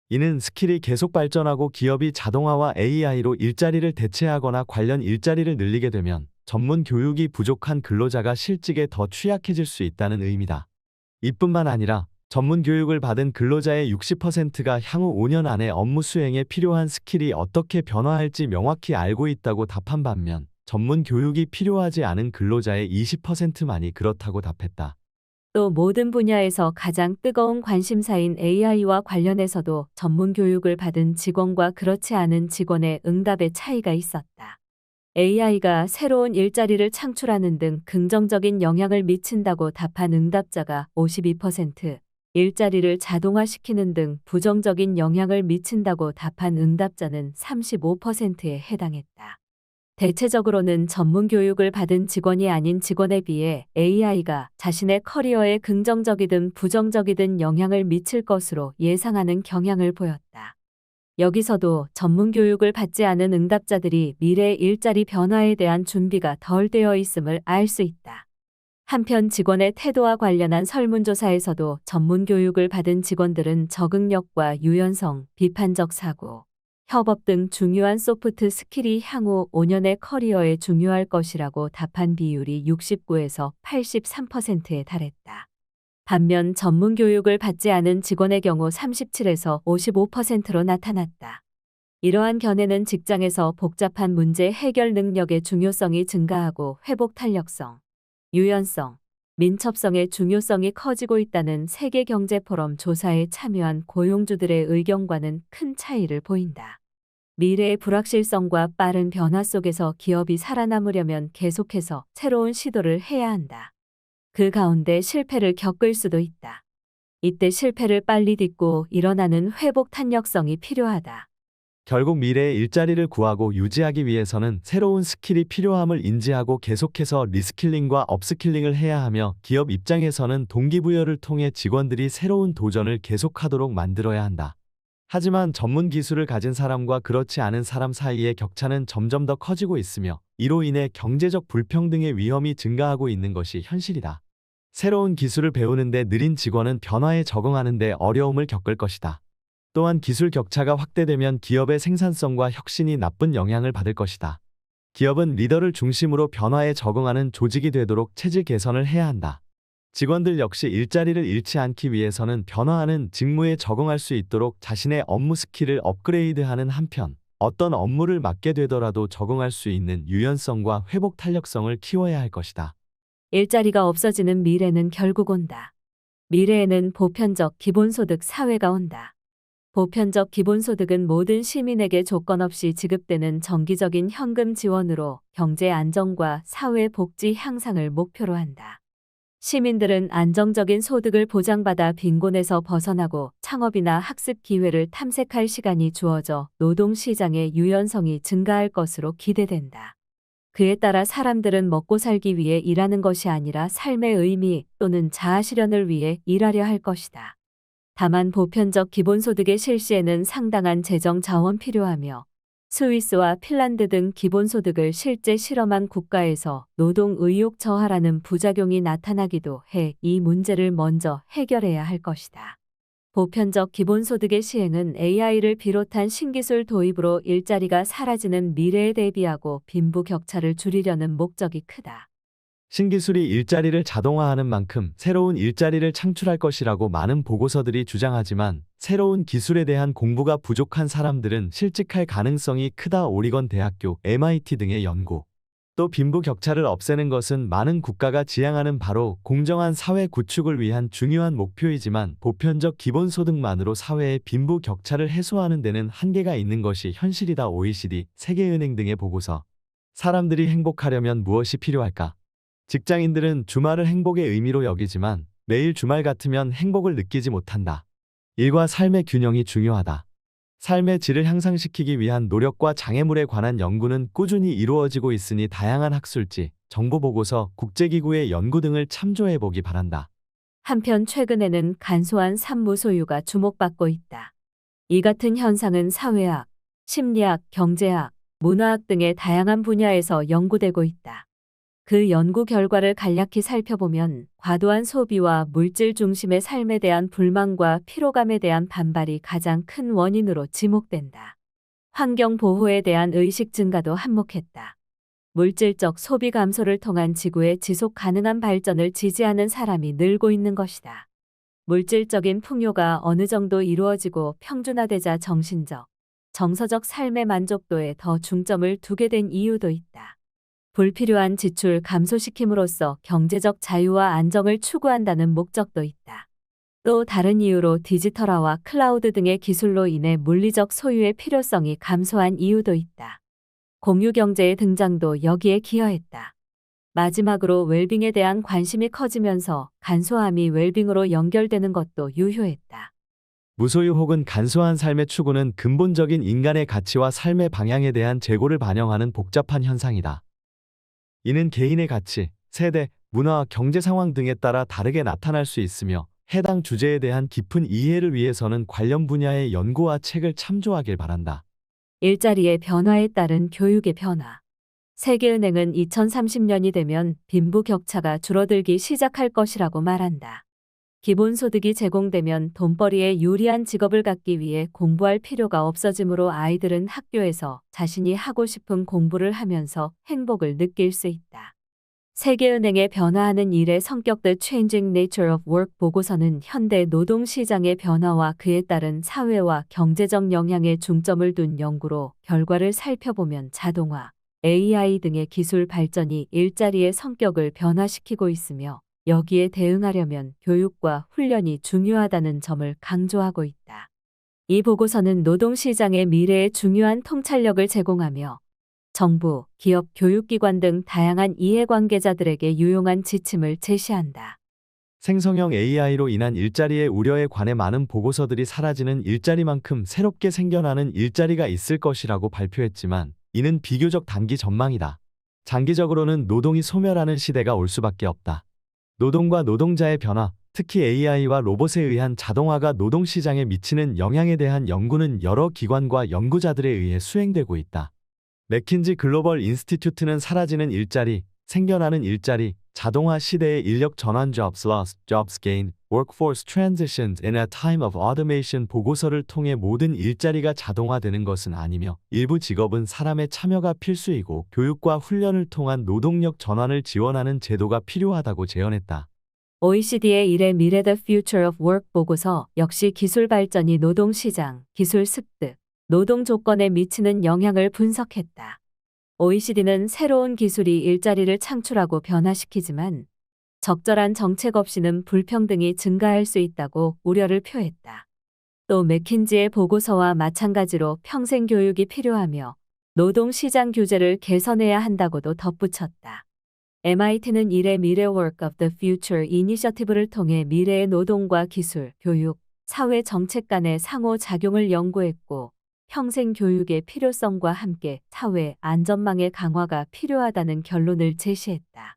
이는 스킬이 계속 발전하고 기업이 자동화와 AI로 일자리를 대체하거나 관련 일자리를 늘리게 되면 전문 교육이 부족한 근로자가 실직에 더 취약해질 수 있다는 의미다. 이뿐만 아니라 전문 교육을 받은 근로자의 60%가 향후 5년 안에 업무 수행에 필요한 스킬이 어떻게 변화할지 명확히 알고 있다고 답한 반면 전문 교육이 필요하지 않은 근로자의 20%만이 그렇다고 답했다. 또 모든 분야에서 가장 뜨거운 관심사인 AI와 관련해서도 전문 교육을 받은 직원과 그렇지 않은 직원의 응답의 차이가 있었다. AI가 새로운 일자리를 창출하는 등 긍정적인 영향을 미친다고 답한 응답자가 52%, 일자리를 자동화시키는 등 부정적인 영향을 미친다고 답한 응답자는 35%에 해당했다. 대체적으로는 전문 교육을 받은 직원이 아닌 직원에 비해 AI가 자신의 커리어에 긍정적이든 부정적이든 영향을 미칠 것으로 예상하는 경향을 보였다. 여기서도 전문 교육을 받지 않은 응답자들이 미래 일자리 변화에 대한 준비가 덜 되어 있음을 알 수 있다. 한편 직원의 태도와 관련한 설문조사에서도 전문 교육을 받은 직원들은 적응력과 유연성, 비판적 사고, 협업 등 중요한 소프트 스킬이 향후 5년의 커리어에 중요할 것이라고 답한 비율이 69에서 83%에 달했다. 반면 전문 교육을 받지 않은 직원의 경우 37에서 55%로 나타났다. 이러한 견해는 직장에서 복잡한 문제 해결 능력의 중요성이 증가하고 회복 탄력성, 유연성, 민첩성의 중요성이 커지고 있다는 세계경제포럼 조사에 참여한 고용주들의 의견과는 큰 차이를 보인다. 미래의 불확실성과 빠른 변화 속에서 기업이 살아남으려면 계속해서 새로운 시도를 해야 한다. 그 가운데 실패를 겪을 수도 있다. 이때 실패를 빨리 딛고 일어나는 회복 탄력성이 필요하다. 결국 미래의 일자리를 구하고 유지하기 위해서는 새로운 스킬이 필요함을 인지하고 계속해서 리스킬링과 업스킬링을 해야 하며 기업 입장에서는 동기부여를 통해 직원들이 새로운 도전을 계속하도록 만들어야 한다. 하지만 전문 기술을 가진 사람과 그렇지 않은 사람 사이의 격차는 점점 더 커지고 있으며 이로 인해 경제적 불평등의 위험이 증가하고 있는 것이 현실이다. 새로운 기술을 배우는데 느린 직원은 변화에 적응하는 데 어려움을 겪을 것이다. 또한 기술 격차가 확대되면 기업의 생산성과 혁신이 나쁜 영향을 받을 것이다. 기업은 리더를 중심으로 변화에 적응하는 조직이 되도록 체질 개선을 해야 한다. 직원들 역시 일자리를 잃지 않기 위해서는 변화하는 직무에 적응할 수 있도록 자신의 업무 스킬을 업그레이드하는 한편, 어떤 업무를 맡게 되더라도 적응할 수 있는 유연성과 회복 탄력성을 키워야 할 것이다. 일자리가 없어지는 미래는 결국 온다. 미래에는 보편적 기본소득 사회가 온다. 보편적 기본소득은 모든 시민에게 조건 없이 지급되는 정기적인 현금 지원으로 경제 안정과 사회 복지 향상을 목표로 한다. 시민들은 안정적인 소득을 보장받아 빈곤에서 벗어나고 창업이나 학습 기회를 탐색할 시간이 주어져 노동시장의 유연성이 증가할 것으로 기대된다. 그에 따라 사람들은 먹고 살기 위해 일하는 것이 아니라 삶의 의미 또는 자아실현을 위해 일하려 할 것이다. 다만 보편적 기본소득의 실시에는 상당한 재정 자원 필요하며 스위스와 핀란드 등 기본소득을 실제 실험한 국가에서 노동 의욕 저하라는 부작용이 나타나기도 해 이 문제를 먼저 해결해야 할 것이다. 보편적 기본소득의 시행은 AI를 비롯한 신기술 도입으로 일자리가 사라지는 미래에 대비하고 빈부 격차를 줄이려는 목적이 크다. 신기술이 일자리를 자동화하는 만큼 새로운 일자리를 창출할 것이라고 많은 보고서들이 주장하지만 새로운 기술에 대한 공부가 부족한 사람들은 실직할 가능성이 크다. 오리건 대학교, MIT 등의 연구. 또 빈부 격차를 없애는 것은 많은 국가가 지향하는 바로 공정한 사회 구축을 위한 중요한 목표이지만 보편적 기본소득만으로 사회의 빈부 격차를 해소하는 데는 한계가 있는 것이 현실이다. OECD, 세계은행 등의 보고서. 사람들이 행복하려면 무엇이 필요할까? 직장인들은 주말을 행복의 의미로 여기지만 매일 주말 같으면 행복을 느끼지 못한다. 일과 삶의 균형이 중요하다. 삶의 질을 향상시키기 위한 노력과 장애물에 관한 연구는 꾸준히 이루어지고 있으니 다양한 학술지, 정보보고서, 국제기구의 연구 등을 참조해보기 바란다. 한편 최근에는 간소한 산무 소유가 주목받고 있다. 이 같은 현상은 사회학, 심리학, 경제학, 문화학 등의 다양한 분야에서 연구되고 있다. 그 연구 결과를 간략히 살펴보면 과도한 소비와 물질 중심의 삶에 대한 불만과 피로감에 대한 반발이 가장 큰 원인으로 지목된다. 환경 보호에 대한 의식 증가도 한몫했다. 물질적 소비 감소를 통한 지구의 지속 가능한 발전을 지지하는 사람이 늘고 있는 것이다. 물질적인 풍요가 어느 정도 이루어지고 평준화되자 정신적, 정서적 삶의 만족도에 더 중점을 두게 된 이유도 있다. 불필요한 지출 감소시킴으로써 경제적 자유와 안정을 추구한다는 목적도 있다. 또 다른 이유로 디지털화와 클라우드 등의 기술로 인해 물리적 소유의 필요성이 감소한 이유도 있다. 공유경제의 등장도 여기에 기여했다. 마지막으로 웰빙에 대한 관심이 커지면서 간소함이 웰빙으로 연결되는 것도 유효했다. 무소유 혹은 간소한 삶의 추구는 근본적인 인간의 가치와 삶의 방향에 대한 재고를 반영하는 복잡한 현상이다. 이는 개인의 가치, 세대, 문화, 경제 상황 등에 따라 다르게 나타날 수 있으며 해당 주제에 대한 깊은 이해를 위해서는 관련 분야의 연구와 책을 참조하길 바란다. 일자리의 변화에 따른 교육의 변화. 세계은행은 2030년이 되면 빈부 격차가 줄어들기 시작할 것이라고 말한다. 기본소득이 제공되면 돈벌이에 유리한 직업을 갖기 위해 공부할 필요가 없어지므로 아이들은 학교에서 자신이 하고 싶은 공부를 하면서 행복을 느낄 수 있다. 세계은행의 변화하는 일의 성격 The Changing Nature of Work 보고서는 현대 노동시장의 변화와 그에 따른 사회와 경제적 영향에 중점을 둔 연구로 결과를 살펴보면 자동화, AI 등의 기술 발전이 일자리의 성격을 변화시키고 있으며 여기에 대응하려면 교육과 훈련이 중요하다는 점을 강조하고 있다. 이 보고서는 노동시장의 미래에 중요한 통찰력을 제공하며 정부, 기업, 교육기관 등 다양한 이해관계자들에게 유용한 지침을 제시한다. 생성형 AI로 인한 일자리의 우려에 관해 많은 보고서들이 사라지는 일자리만큼 새롭게 생겨나는 일자리가 있을 것이라고 발표했지만 이는 비교적 단기 전망이다. 장기적으로는 노동이 소멸하는 시대가 올 수밖에 없다. 노동과 노동자의 변화, 특히 AI와 로봇에 의한 자동화가 노동시장에 미치는 영향에 대한 연구는 여러 기관과 연구자들에 의해 수행되고 있다. 맥킨지 글로벌 인스티튜트는 사라지는 일자리, 생겨나는 일자리, 자동화 시대의 인력 전환 jobs lost, jobs gain, workforce transitions in a time of automation 보고서를 통해 모든 일자리가 자동화되는 것은 아니며 일부 직업은 사람의 참여가 필수이고 교육과 훈련을 통한 노동력 전환을 지원하는 제도가 필요하다고 제언했다. OECD의 일의 미래 The Future of Work 보고서 역시 기술 발전이 노동시장, 기술 습득, 노동 조건에 미치는 영향을 분석했다. OECD는 새로운 기술이 일자리를 창출하고 변화시키지만 적절한 정책 없이는 불평등이 증가할 수 있다고 우려를 표했다. 또 맥킨지의 보고서와 마찬가지로 평생 교육이 필요하며 노동시장 규제를 개선해야 한다고도 덧붙였다. MIT는 일의 미래 Work of the Future 이니셔티브를 통해 미래의 노동과 기술, 교육, 사회 정책 간의 상호작용을 연구했고 평생 교육의 필요성과 함께 사회 안전망의 강화가 필요하다는 결론을 제시했다.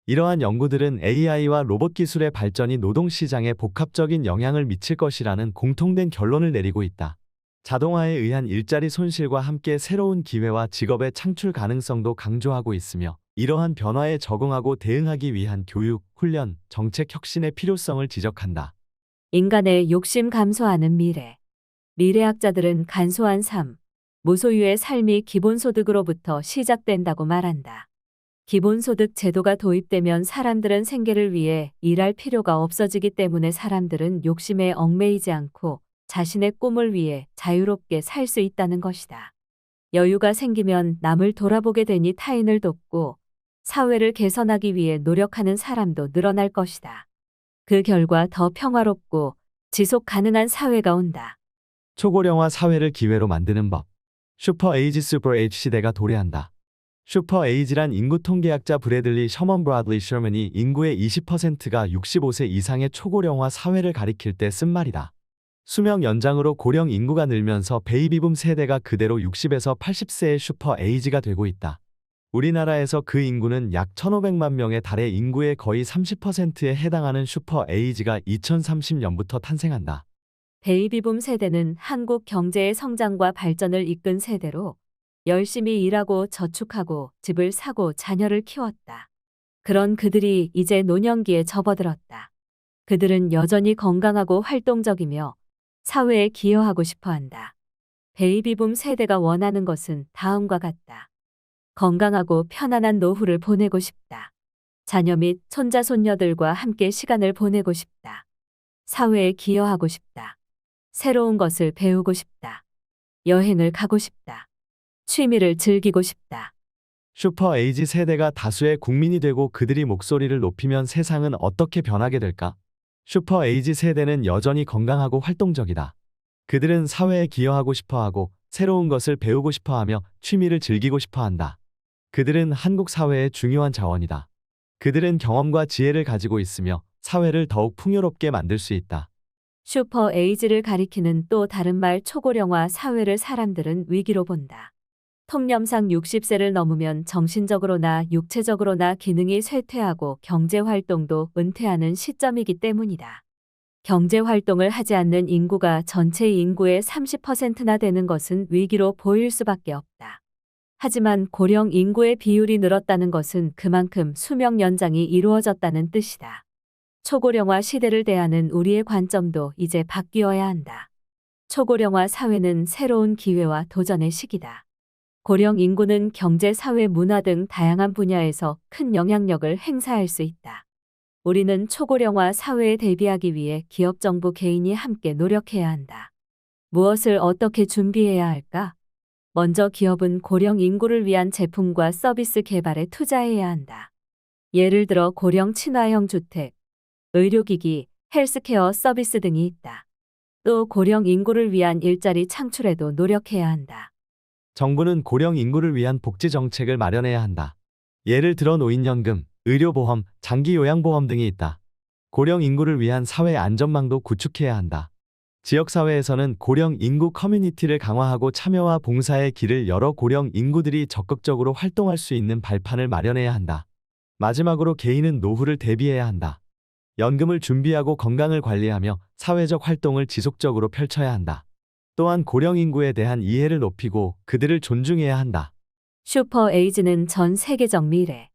이러한 연구들은 AI와 로봇 기술의 발전이 노동시장에 복합적인 영향을 미칠 것이라는 공통된 결론을 내리고 있다. 자동화에 의한 일자리 손실과 함께 새로운 기회와 직업의 창출 가능성도 강조하고 있으며 이러한 변화에 적응하고 대응하기 위한 교육, 훈련, 정책 혁신의 필요성을 지적한다. 인간의 욕심 감소하는 미래. 미래학자들은 간소한 삶, 무소유의 삶이 기본소득으로부터 시작된다고 말한다. 기본소득 제도가 도입되면 사람들은 생계를 위해 일할 필요가 없어지기 때문에 사람들은 욕심에 얽매이지 않고 자신의 꿈을 위해 자유롭게 살 수 있다는 것이다. 여유가 생기면 남을 돌아보게 되니 타인을 돕고 사회를 개선하기 위해 노력하는 사람도 늘어날 것이다. 그 결과 더 평화롭고 지속 가능한 사회가 온다. 초고령화 사회를 기회로 만드는 법. 슈퍼 에이지 슈퍼 에이지 시대가 도래한다. 슈퍼 에이지란 인구 통계학자 브래들리 셔먼 브라들리 셔먼이 인구의 20%가 65세 이상의 초고령화 사회를 가리킬 때 쓴 말이다. 수명 연장으로 고령 인구가 늘면서 베이비붐 세대가 그대로 60에서 80세의 슈퍼 에이지가 되고 있다. 우리나라에서 그 인구는 약 1,500만 명에 달해 인구의 거의 30%에 해당하는 슈퍼 에이지가 2030년부터 탄생한다. 베이비붐 세대는 한국 경제의 성장과 발전을 이끈 세대로 열심히 일하고 저축하고 집을 사고 자녀를 키웠다. 그런 그들이 이제 노년기에 접어들었다. 그들은 여전히 건강하고 활동적이며 사회에 기여하고 싶어 한다. 베이비붐 세대가 원하는 것은 다음과 같다. 건강하고 편안한 노후를 보내고 싶다. 자녀 및 손자 손녀들과 함께 시간을 보내고 싶다. 사회에 기여하고 싶다. 새로운 것을 배우고 싶다. 여행을 가고 싶다. 취미를 즐기고 싶다. 슈퍼 에이지 세대가 다수의 국민이 되고 그들이 목소리를 높이면 세상은 어떻게 변하게 될까? 슈퍼 에이지 세대는 여전히 건강하고 활동적이다. 그들은 사회에 기여하고 싶어하고 새로운 것을 배우고 싶어하며 취미를 즐기고 싶어한다. 그들은 한국 사회의 중요한 자원이다. 그들은 경험과 지혜를 가지고 있으며 사회를 더욱 풍요롭게 만들 수 있다. 슈퍼 에이지를 가리키는 또 다른 말 초고령화 사회를 사람들은 위기로 본다. 통념상 60세를 넘으면 정신적으로나 육체적으로나 기능이 쇠퇴하고 경제활동도 은퇴하는 시점이기 때문이다. 경제활동을 하지 않는 인구가 전체 인구의 30%나 되는 것은 위기로 보일 수밖에 없다. 하지만 고령 인구의 비율이 늘었다는 것은 그만큼 수명 연장이 이루어졌다는 뜻이다. 초고령화 시대를 대하는 우리의 관점도 이제 바뀌어야 한다. 초고령화 사회는 새로운 기회와 도전의 시기다. 고령 인구는 경제, 사회, 문화 등 다양한 분야에서 큰 영향력을 행사할 수 있다. 우리는 초고령화 사회에 대비하기 위해 기업, 정부, 개인이 함께 노력해야 한다. 무엇을 어떻게 준비해야 할까? 먼저 기업은 고령 인구를 위한 제품과 서비스 개발에 투자해야 한다. 예를 들어 고령 친화형 주택, 의료기기, 헬스케어 서비스 등이 있다. 또 고령 인구를 위한 일자리 창출에도 노력해야 한다. 정부는 고령 인구를 위한 복지 정책을 마련해야 한다. 예를 들어 노인연금, 의료보험, 장기요양보험 등이 있다. 고령 인구를 위한 사회 안전망도 구축해야 한다. 지역사회에서는 고령 인구 커뮤니티를 강화하고 참여와 봉사의 길을 열어 고령 인구들이 적극적으로 활동할 수 있는 발판을 마련해야 한다. 마지막으로 개인은 노후를 대비해야 한다. 연금을 준비하고 건강을 관리하며 사회적 활동을 지속적으로 펼쳐야 한다. 또한 고령 인구에 대한 이해를 높이고 그들을 존중해야 한다. 슈퍼 에이즈는 전 세계적 미래.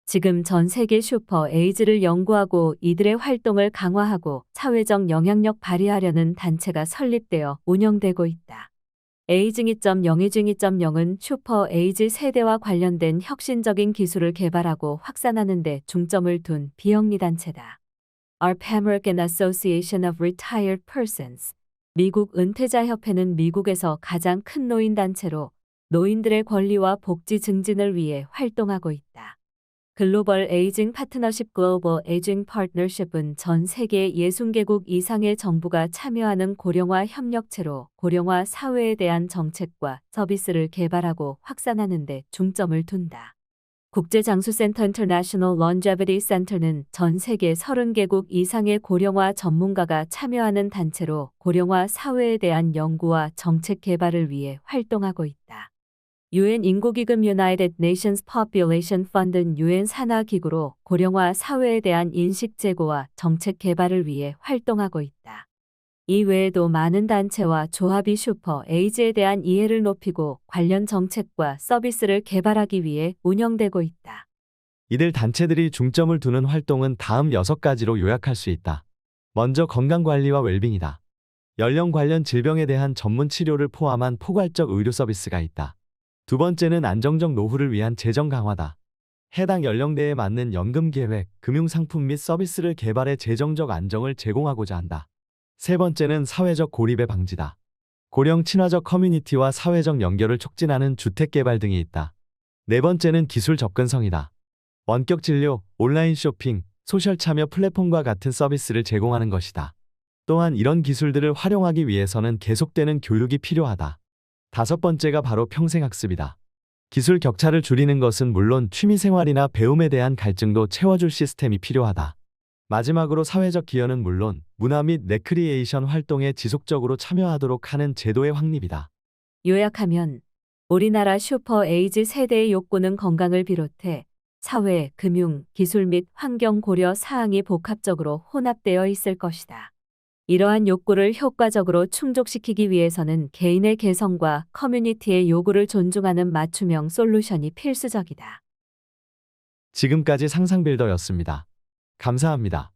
지금 전 세계 슈퍼 에이즈를 연구하고 이들의 활동을 강화하고 사회적 영향력 발휘하려는 단체가 설립되어 운영되고 있다. 에이징2.0은 슈퍼 에이즈 세대와 관련된 혁신적인 기술을 개발하고 확산하는 데 중점을 둔 비영리 단체다. Our American Association of Retired Persons. 미국 은퇴자 협회는 미국에서 가장 큰 노인 단체로 노인들의 권리와 복지 증진을 위해 활동하고 있다. 글로벌 에이징 파트너십 글로벌 에이징 파트너십은 전 세계 60개국 이상의 정부가 참여하는 고령화 협력체로 고령화 사회에 대한 정책과 서비스를 개발하고 확산하는 데 중점을 둔다. 국제장수센터 인터내셔널 런제비티 센터는 전 세계 30개국 이상의 고령화 전문가가 참여하는 단체로 고령화 사회에 대한 연구와 정책 개발을 위해 활동하고 있다. UN 인구기금 United Nations Population Fund는 UN 산하기구로 고령화 사회에 대한 인식 제고와 정책 개발을 위해 활동하고 있다. 이 외에도 많은 단체와 조합이 슈퍼 에이즈에 대한 이해를 높이고 관련 정책과 서비스를 개발하기 위해 운영되고 있다. 이들 단체들이 중점을 두는 활동은 다음 6가지로 요약할 수 있다. 먼저 건강관리와 웰빙이다. 연령 관련 질병에 대한 전문 치료를 포함한 포괄적 의료 서비스가 있다. 두 번째는 안정적 노후를 위한 재정 강화다. 해당 연령대에 맞는 연금 계획, 금융 상품 및 서비스를 개발해 재정적 안정을 제공하고자 한다. 세 번째는 사회적 고립의 방지다. 고령 친화적 커뮤니티와 사회적 연결을 촉진하는 주택 개발 등이 있다. 네 번째는 기술 접근성이다. 원격 진료, 온라인 쇼핑, 소셜 참여 플랫폼과 같은 서비스를 제공하는 것이다. 또한 이런 기술들을 활용하기 위해서는 계속되는 교육이 필요하다. 다섯 번째가 바로 평생학습이다. 기술 격차를 줄이는 것은 물론 취미생활이나 배움에 대한 갈증도 채워줄 시스템이 필요하다. 마지막으로 사회적 기여는 물론 문화 및 레크리에이션 활동에 지속적으로 참여하도록 하는 제도의 확립이다. 요약하면 우리나라 슈퍼 에이즈 세대의 욕구는 건강을 비롯해 사회, 금융, 기술 및 환경 고려 사항이 복합적으로 혼합되어 있을 것이다. 이러한 욕구를 효과적으로 충족시키기 위해서는 개인의 개성과 커뮤니티의 요구를 존중하는 맞춤형 솔루션이 필수적이다. 지금까지 상상빌더였습니다. 감사합니다.